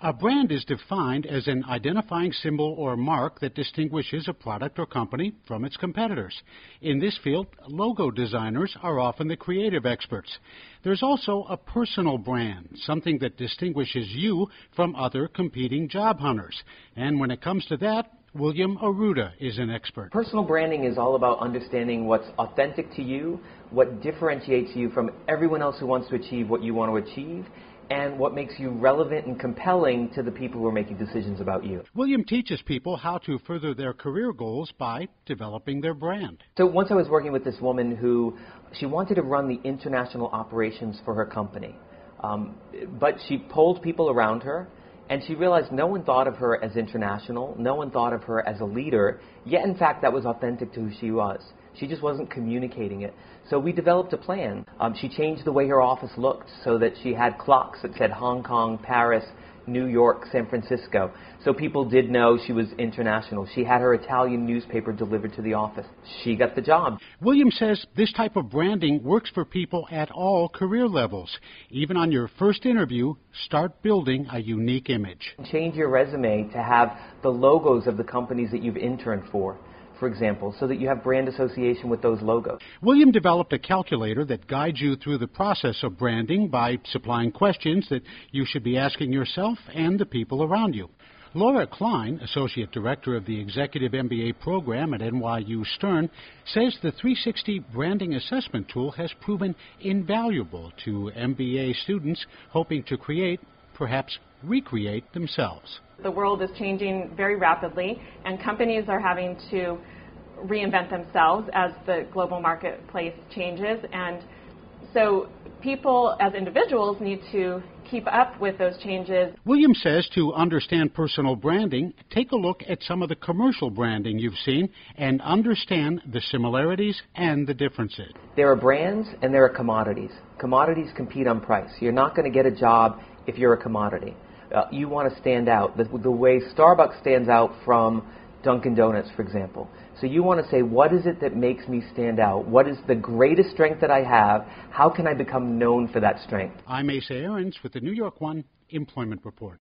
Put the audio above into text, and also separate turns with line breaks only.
A brand is defined as an identifying symbol or mark that distinguishes a product or company from its competitors. In this field, logo designers are often the creative experts. There's also a personal brand, something that distinguishes you from other competing job hunters. And when it comes to that, William Arruda is an expert.
Personal branding is all about understanding what's authentic to you, what differentiates you from everyone else who wants to achieve what you want to achieve, and what makes you relevant and compelling to the people who are making decisions about you.
William teaches people how to further their career goals by developing their brand.
So once I was working with this woman who, she wanted to run the international operations for her company. But she polled people around her, and she realized no one thought of her as international, no one thought of her as a leader, yet in fact that was authentic to who she was. She just wasn't communicating it. So we developed a plan. She changed the way her office looked so that she had clocks that said Hong Kong, Paris, New York, San Francisco. So people did know she was international. She had her Italian newspaper delivered to the office. She got the job.
William says this type of branding works for people at all career levels. Even on your first interview, start building a unique image.
Change your resume to have the logos of the companies that you've interned for example, so that you have brand association with those logos.
William developed a calculator that guides you through the process of branding by supplying questions that you should be asking yourself and the people around you. Lara Klein, Associate Director of the Executive MBA program at NYU Stern, says the 360 branding assessment tool has proven invaluable to MBA students hoping to create, perhaps recreate themselves.
The world is changing very rapidly, and companies are having to reinvent themselves as the global marketplace changes. And so people as individuals need to keep up with those changes.
William says to understand personal branding, take a look at some of the commercial branding you've seen and understand the similarities and the differences.
There are brands and there are commodities. Commodities compete on price. You're not going to get a job if you're a commodity. You want to stand out, the way Starbucks stands out from Dunkin' Donuts, for example. So you want to say, what is it that makes me stand out? What is the greatest strength that I have? How can I become known for that strength?
I'm Asa Aarons with the NY1 Employment Report.